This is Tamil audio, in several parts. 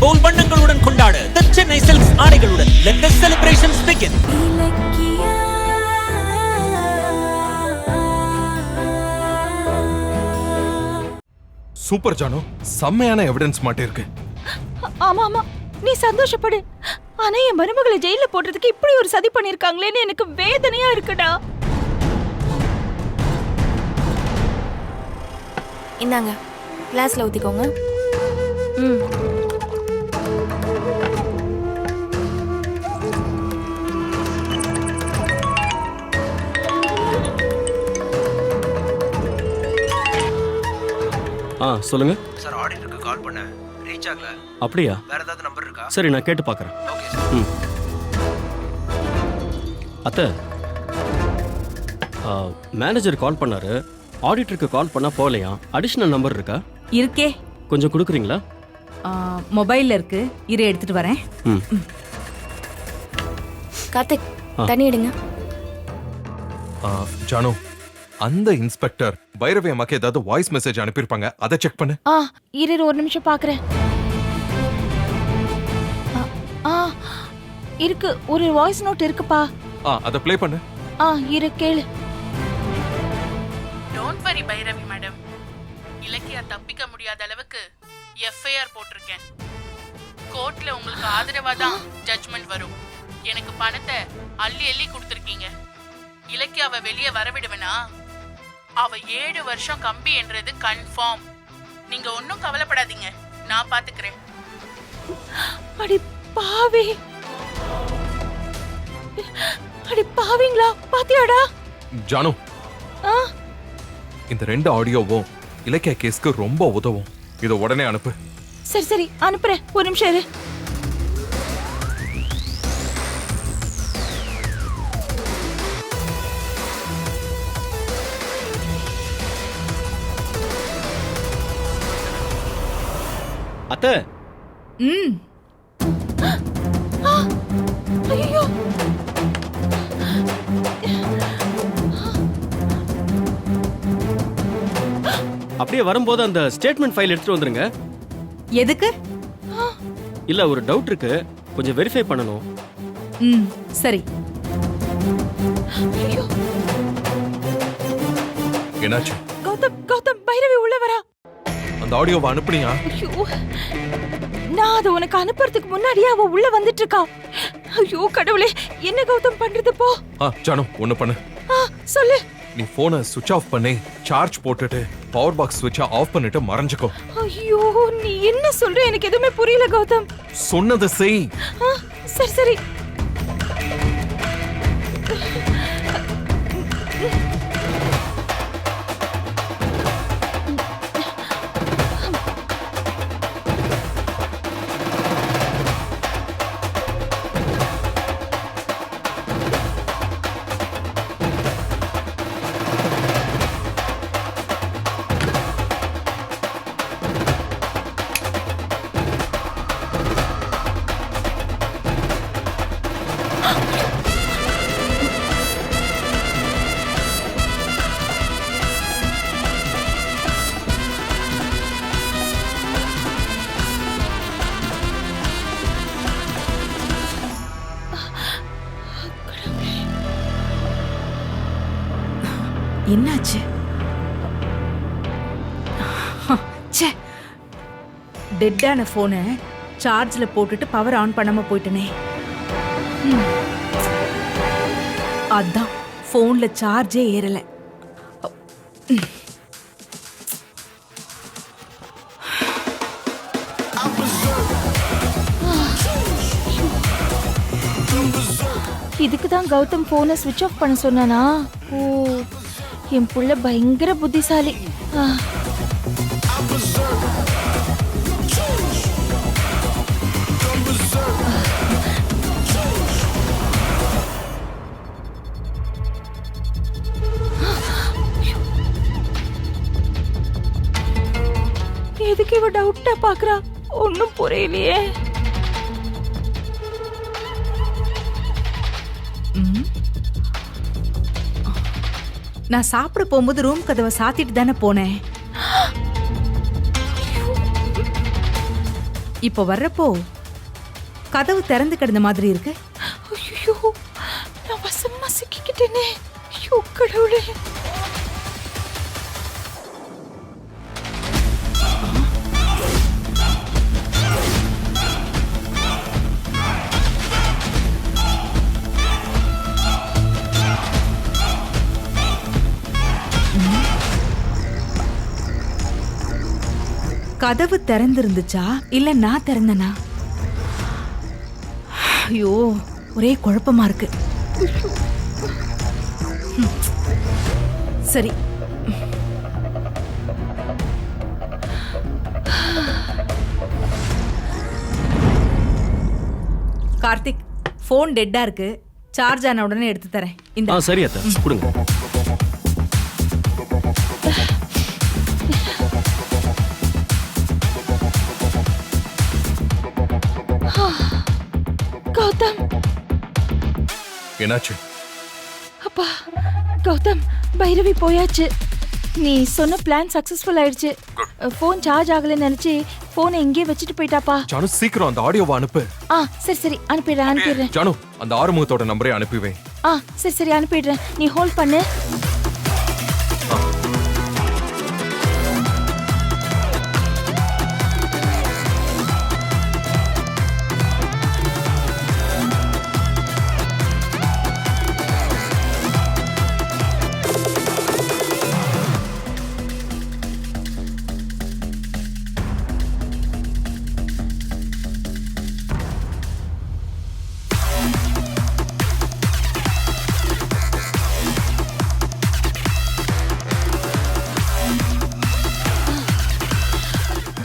போல் வண்ணங்களுடன் கொண்டாட The Chennai Silks ஆடைகளுடன் let the celebrations begin. Super Janu, செம்மையான எவிடன்ஸ் மாட்டே இருக்கு. ஆமா ஆமா, நீ சந்தோஷப்படு. ஆனா என் மருமகளை ஜெயில போடுறதுக்கு இப்படி ஒரு சதி பண்ணிருக்காங்களேன்னு எனக்கு வேதனையா இருக்குடா. இந்தாங்க, கிளாஸ்ல ஊத்திக்கோங்க. சொல்லுங்க சார். ஆடிட்டருக்கு கால் பண்ணேன், ரீச் ஆகல. அப்படியா? வேற ஏதாவது நம்பர் இருக்கா? சரி, நான் கேட்டு பார்க்குறேன். Okay sir. அத்தை, மேனேஜர் கால் பண்ணாரு, ஆடிட்டருக்கு கால் பண்ணா போகலையா? அடிஷ்னல் நம்பர் இருக்கா? இருக்கே, கொஞ்சம் கொடுக்குறீங்களா? மொபைல்ல இருக்கு, இரு எடுத்துட்டு வரேன். கார்த்திக், தண்ணி எடுங்க. ஜானு, அந்த இன்ஸ்பெக்டர் பைரவி அம்மாக்கு ஏதாவது வாய்ஸ் மெசேஜ் அனுப்பியிருப்பாங்க, அதை செக் பண்ணு. இரு ஒரு நிமிஷம் பாக்குறேன். இருக்கு, ஒரு வாய்ஸ் நோட் இருக்குப்பா. அதை ப்ளே பண்ணு. இரு கேளு. Don't worry Bhairavi madam, Ilakkiya தப்பிக்க முடியாத அளவுக்கு எஃப்ஐஆர் போட்டிருக்கேன். கோர்ட்ல உங்களுக்கு ஆதரவா தான் ஜட்ஜ்மெண்ட் வரும். எனக்கு பணத்தை அள்ளி அள்ளி கொடுத்துருக்கீங்க. இலக்கியாவை வெளியே வரவிடுவேனா? அவ 7 வருஷம் கம்பி என்றது கன்ஃபார்ம். நீங்க ஒன்னும் கவலைப்படாதீங்க, நான் பாத்துக்கிறேன். அடி பாவி, அடி பாவிங்களா, பாத்தியாடா? ஜானு, இந்த 2 ஆடியோவும் இலக்கிய கேஸ்க்கு ரொம்ப உதவும். இதை உடனே அனுப்பு. சரி சரி, அனுப்புறேன், ஒரு நிமிஷம் இரு. அத்தை, ஐயோ, அப்படியே வரும்போது அந்த ஸ்டேட்மெண்ட் ஃபைல் எடுத்துட்டு வந்துருங்க. எதுக்கு? இல்ல, ஒரு டவுட் இருக்கு, கொஞ்சம் வெரிஃபை பண்ணணும். சரி. என்னாச்சு? கௌதம், கௌதம், பைரவி உள்ள வரா. அந்த ஆடியோவை அனுப்புனியா? ஐயோ, நான் அதை உனக்கு அனுப்புறதுக்கு முன்னாடியே அவ உள்ள வந்துட்டு இருக்கா. ஐயோ கடவுளே, என்ன கௌதம் பண்றது? போ. ஜானு, ஒண்ணு பண்ணு. சொல்லு. நீ போனை சுவிட்ச் ஆஃப் பண்ணி சார்ஜ் போட்டுட்டு பவர் பாக்ஸ் சுவிட்சை ஆஃப் பண்ணிட்டு மறைஞ்சுக்கோ. ஐயோ, நீ என்ன சொல்ற? எனக்கு எதுவுமே புரியல கௌதம். சொன்னதை செய். சரி சரி. என்னாச்சு? டெட்டான போனை சார்ஜ்ல போட்டுட்டு பவர் ஆன் பண்ணாம போயிட்டனே. அதான் போன்ல சார்ஜே ஏறல. இதுக்கு தான் கௌதம் போனை ஸ்விட்ச் ஆஃப் பண்ண சொன்னானா? ஓ, என் புள்ள பயங்கர புத்திசாலி. எதுக்கு இவ டவுட்டா பாக்குறா? ஒன்னும் புரியலையே. நான் சாப்பிட போகும்போது ரூம் கதவை சாத்திட்டு தானே போனேன். இப்போ வர்றப்போ கதவு திறந்து கிடந்த மாதிரி இருக்கு. ஐயோ, நான் வசமா சிக்கிக்கிட்டேனே. ஐயோ கடவுளே. கதவு திறந்திருந்துச்சா இல்ல நான் திறந்தனா? ஐயோ, ஒரே குழப்பமா இருக்கு. சரி, கார்த்திக், ஃபோன் டெட்டா இருக்கு. சார்ஜ் ஆன உடனே எடுத்து தரேன். இந்த சரி அத்தை, கொடுங்க. கௌதம், என்னாச்சு? அப்பா கௌதம், பைரவி போயாச்சு. நீ சொன்ன பிளான் சக்சஸ்ஃபுல் ஆயிடுச்சு. ஃபோன் சார்ஜ் ஆகலைன்னு நினைச்சு ஃபோனை எங்கேயே வச்சுட்டு போயிட்டாப்பா. ஜானு சீக்கிரம் அந்த ஆடியோவை அனுப்பு. சரி சரி, அனுப்பிடுறேன். ஜானு அந்த ஆறுமுகத்தோட நம்பரே அனுப்பிவேன். சரி சரி, அனுப்பிடுறேன். நீ ஹோல்ட் பண்ணு.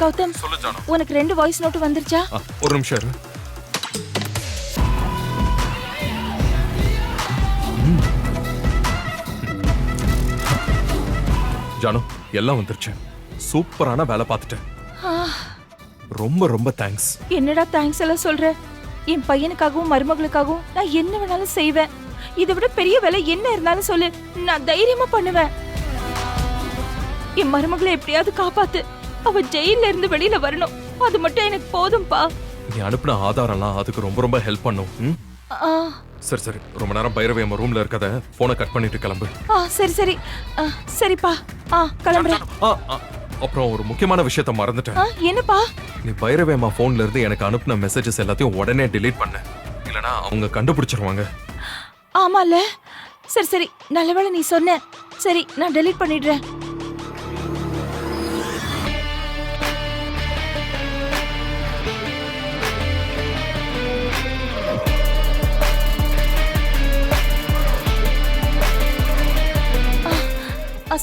கௌதம், உனக்கு 2 வாய்ஸ் நோட் வந்துருச்சா? ஒரு நிமிஷம் இரு. ஜானு, எல்லாம் வந்துருச்சு. சூப்பரான வேலை பார்த்துட்டேன். ரொம்ப ரொம்ப தேங்க்ஸ். என்னடா தேங்க்ஸ் எல்லாம் சொல்ற? என் பையனுக்காகவும் மருமகளுக்காகவும் நான் என்ன வேணாலும் செய்வேன். இதை விட பெரிய வேலை என்ன இருந்தாலும் சொல்லு, நான் தைரியமா பண்ணுவேன். என் மருமகளை எப்படியாவது காப்பாத்து. அவ ஜெயில இருந்து வெளியில வரணும். அது மட்டும் எனக்கு போதும்பா. நீ அனுப்பின ஆதாரம்லாம் அதுக்கு ரொம்ப ரொம்ப ஹெல்ப் பண்ணும். சரி சரி, ரொம்ப நேரம் பைரவி நம்ம ரூம்ல இருக்கத போனை கட் பண்ணிட்டு கிளம்பு. சரி சரி, சரிப்பா. கிளம்புறேன். அப்புறம் ஒரு முக்கியமான விஷயத்த மறந்துட்டேன். என்னப்பா? நீ பைரவி அம்மா போன்ல இருந்து எனக்கு அனுப்பின மெசேஜஸ் எல்லாத்தையும் உடனே delete பண்ணு. இல்லனா அவங்க கண்டுபிடிச்சிருவாங்க. ஆமால. சரி சரி, நல்லவேளை நீ சொன்ன. சரி, நான் delete பண்ணிடுறேன்.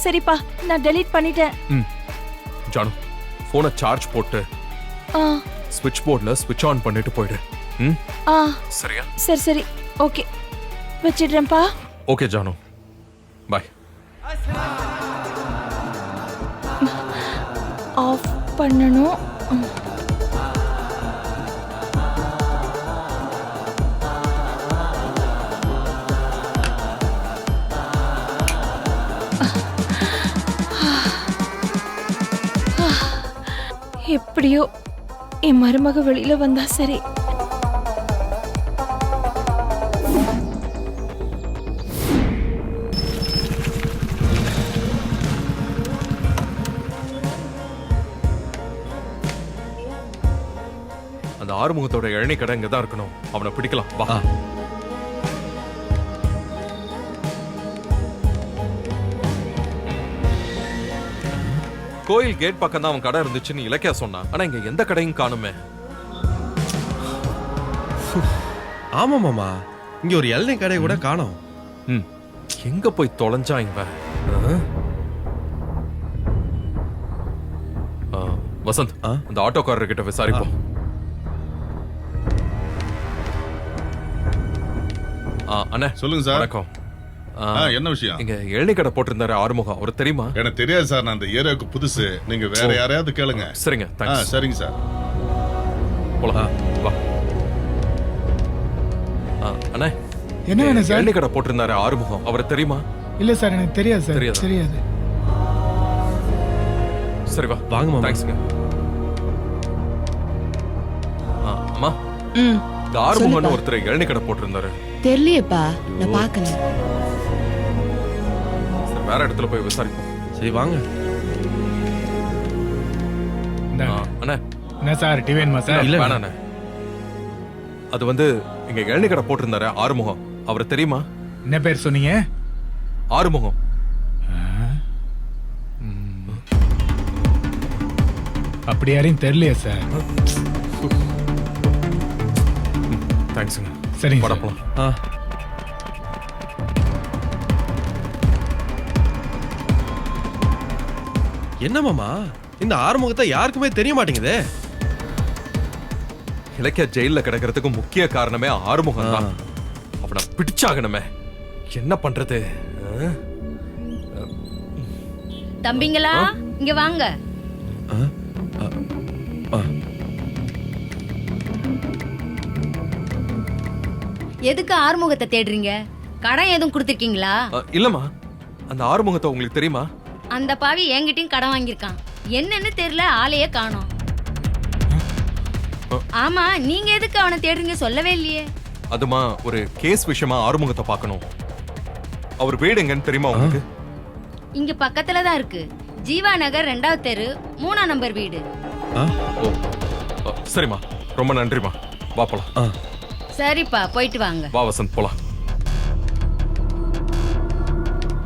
சரிப்பா, நான் delete பண்ணிட்டேன். ஜானு, போனை சார்ஜ் போட்டு ஸ்விட்ச் போர்ட்ல ஸ்விட்ச் ஆன் பண்ணிட்டு போயிடு. சரியா? சரி சரி, ஓகே, வச்சிடுறேன்ப்பா. Okay Janu, bye. ஆஃப் பண்ணணும். எப்படியோ என் மருமக வெளியில வந்தா சரி. அந்த ஆறுமுகத்தோட இளநீ கடை இங்கதான் இருக்கணும். அவனை பிடிக்கலாம், வா. கோயில் கேட் பக்கம் தான் அவன் கடை இருந்துச்சுன்னு இலக்கியா சொன்னான். ஆனா இங்க எந்த கடையும் காணுமே. ஆமா மாமா, இங்க ஒரு இளநீ கடை கூட காணோம். எங்க போய் தொலைஞ்சா இவன்? வசந்த், அந்த ஆட்டோக்காரர் கிட்ட விசாரிப்போம். அண்ணே சொல்லுங்க சார். வணக்கம். என்ன விஷயம்? இங்க இளநீ கடை போட்டிருந்தாரு ஆறுமுகம், அவரு தெரியுமா? எனக்கு தெரியாது சார், நான் அந்த ஏரியாவுக்கு புதுசு. நீங்க வேற யாரையாவது கேளுங்க. சரிங்க, தேங்க்ஸ். சரிங்க சார், போலாம், வா. அண்ணே, என்ன வேணும் சார்? இளநீ கடை போட்டிருந்தாரு ஆறுமுகம், அவரு தெரியுமா? இல்ல சார், எனக்கு தெரியாது சார். தெரியாது. சரி வா, வாங்க மாமா. தேங்க்ஸ்ங்க. அம்மா ம் இந்த ஆறுமுகன்னு ஒருத்தர் இளநீ கடை போட்டிருந்தாரு. தெரியலையேப்பா, நான் பார்க்கல. சரி, வேற இடத்துல போய் விசாரிப்போம். சரி வாங்க. அண்ணா என்ன சார் டிவி வேணுமா சார்? இல்ல வேணாண்ணே. அது வந்து இங்க இளநீ கடை போட்டிருந்தாரு ஆறுமுகம், அவரை தெரியுமா? என்ன பேர் சொன்னீங்க? ஆறுமுகம். அப்படி யாரையும் தெரியலையே சார். தேங்க்ஸுங்க. சரிங்க சார். படப்பலாம். என்ன மாமா இந்த ஆறுமுகத்தை யாருக்குமே தெரிய மாட்டேங்குதே. இலக்கிய ஜெயில கிடக்கிறதுக்கு முக்கிய காரணமே ஆறுமுகம் தான். அவனை பிடிச்சாகணுமே. என்ன பண்றது? தம்பிங்களா இங்க வாங்க. எதுக்கு ஆறுமுகத்தை தேடுறீங்க? கடன் எதுவும் கொடுத்துருக்கீங்களா? இல்லம்மா, அந்த ஆறுமுகத்தை உங்களுக்கு தெரியுமா? அந்த பாவி என்கிட்டயும் கடன் வாங்கியிருக்கான். என்னன்னு தெரியல, ஆளையே காணோம். ஆமா, நீங்க எதுக்கு அவனை தேடுறீங்க சொல்லவே இல்லையே. அதுமா ஒரு கேஸ் விஷயமா ஆறுமுகத்தை பார்க்கணும். அவர் வீடு எங்கன்னு தெரியுமா உங்களுக்கு? இங்க பக்கத்துல தான் இருக்கு. ஜீவா நகர் 2வது தெரு 3ஆம் நம்பர் வீடு. சரிம்மா, ரொம்ப நன்றிமா. வா போலாம். சரிப்பா, போயிட்டு வாங்க. வா வசந்த், போலாம்.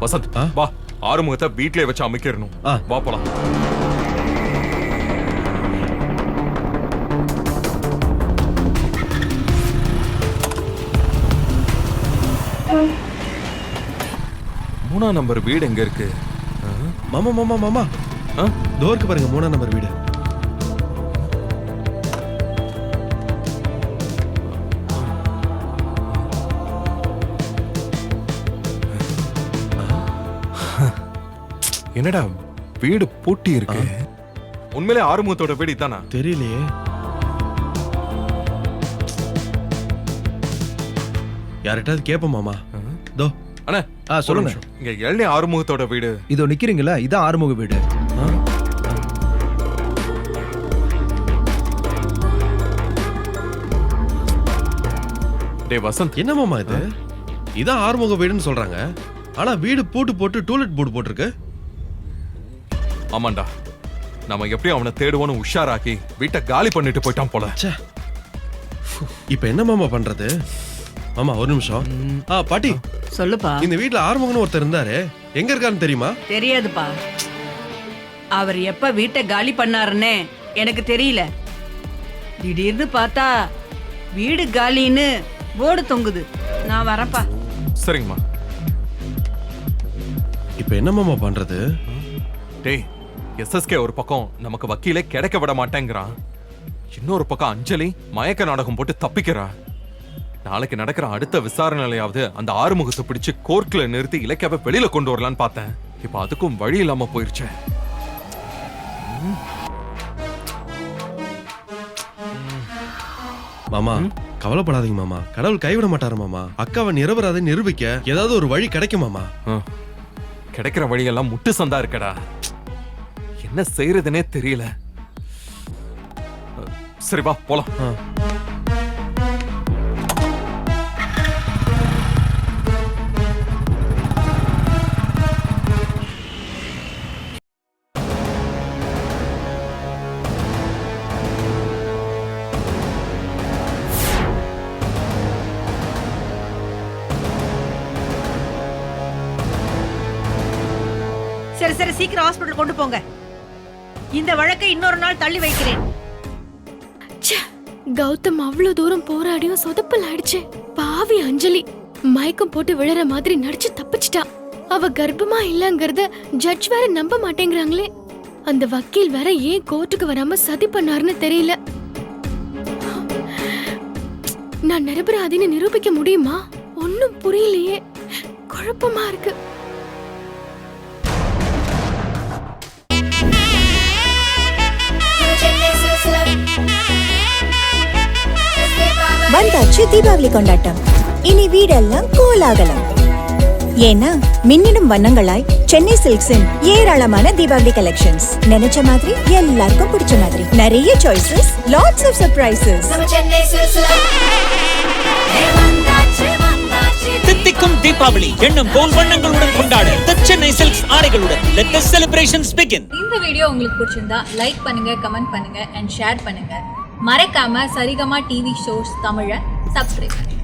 வசந்த் வா, ஆறுமுகத்தை வீட்லயே வச்சு அமைக்கிறணும். வா போலாம். மூணாம் நம்பர் வீடு எங்க இருக்கு? மாமா மாமா மாமா டோருக்கு பாருங்க, 3ஆம் நம்பர் வீடு. என்னடா வீடு பூட்டி இருக்கு? உண்மையிலே ஆறுமுகத்தோட வீடு இதானா? தெரியலையே. யார்கிட்டயாவது கேப்போம் மாமா. தோ அண்ணா சொல்லுங்க. இங்க இளநீ ஆறுமுகத்தோட வீடு இதோ நிக்கிறீங்களா, இதான் ஆறுமுக வீடு. டேய் வசந்த், என்ன மாமா இது? இதான் ஆறுமுக வீடுன்னு சொல்றாங்க. ஆனா வீடு பூட்டு போட்டு டூலெட் போர்டு போட்டிருக்கு. ஆமாண்டா, நம்ம எப்படி அவனை தேடுவோன்னு உஷாராக்கி வீட்டை காலி பண்ணிட்டு போயிட்டான் போல. இப்ப என்ன மாமா பண்றது? மாமா ஒரு நிமிஷம். பாட்டி சொல்லுப்பா. இந்த வீட்ல ஆறுமுகன்னு ஒருத்தர் இருந்தாரு, எங்க இருக்காருன்னு தெரியுமா? தெரியாதுப்பா. அவர் எப்ப வீட்டை காலி பண்ணாருன்னு எனக்கு தெரியல. திடீர்னு பார்த்தா வீடு காலின்னு போர்டு தொங்குது. நான் வரப்பா. சரிங்கம்மா. இப்ப என்ன மாமா பண்றது? டேய், எஸ்எஸ்கே ஒரு பக்கம் நமக்கு வக்கீலே கிடைக்க விட மாட்டேங்கிறான், இன்னொரு பக்கம் அஞ்சலி மயக்க நாடகம் போட்டு தப்பிக்கிறா. நாளைக்கு நடக்கிற அடுத்த விசாரணையாவது அந்த ஆறுமுகத்தை பிடிச்சு கோர்ட்ல நிறுத்தி இலக்கியாவை வெளியில கொண்டு வரலான்னு பார்த்தேன். இப்ப அதுக்கும் வழி இல்லாம போயிருச்சு. மாமா கவலைப்படாதீங்க மாமா, கடவுள் கைவிட மாட்டாரு மாமா. அக்காவை நிரபராதை நிரூபிக்க ஏதாவது ஒரு வழி கிடைக்கும் மாமா. கிடைக்கிற வழியெல்லாம் முட்டு சந்தா இருக்கடா. என்ன செய்யறதுனே தெரியல. சரி வா போலாம். சரி சரி, சீக்கிரம் ஹாஸ்பிடல் கொண்டு போங்க. இந்த வழக்கை இன்னொரு நாள் தள்ளி வைக்கிறேன். கௌதம் அவ்வளவு தூரம் போராடியும் சொதப்பல் ஆயிடுச்சு. பாவி அஞ்சலி மயக்கம் போட்டு விழற மாதிரி நடிச்சு தப்பிச்சிட்டா. அவ கர்ப்பமா இல்லங்கறத ஜட்ஜ் வேற நம்ப மாட்டேங்கிறாங்களே. அந்த வக்கீல் வேற ஏன் கோர்ட்டுக்கு வராம சதி பண்ணாருன்னு தெரியல. நான் நிரபராதின்னு நிரூபிக்க முடியுமா? ஒன்னும் புரியலையே, குழப்பமா இருக்கு. வந்தாச்சு தீபாவளி கொண்டாட்டம். இனி வீடெல்லாம் கோலாகலம். ஏன்னா மின்னிடும் வண்ணங்களாய் சென்னை சில்க்ஸின் ஏராளமான தீபாவளி கலெக்ஷன்ஸ். நினைச்ச மாதிரி எல்லாருக்கும் பிடிச்ச மாதிரி நிறைய சாய்ஸஸ், லாட்ஸ் ஆஃப் சர்ப்ரைசஸ். தித்திக்கும் தீபாவளி எண்ணம் போல் வண்ணங்களுடன் கொண்டாடு The Chennai Silks ஆடைகளுடன் let the celebrations begin. இந்த வீடியோ உங்களுக்கு பிடிச்சிருந்தா லைக் பண்ணுங்க, கமெண்ட் பண்ணுங்க அண்ட் ஷேர் பண்ணுங்க. மறக்காம சரிகமா டிவி ஷோஸ் தமிழை சப்ஸ்கிரைப் பண்ணுங்க.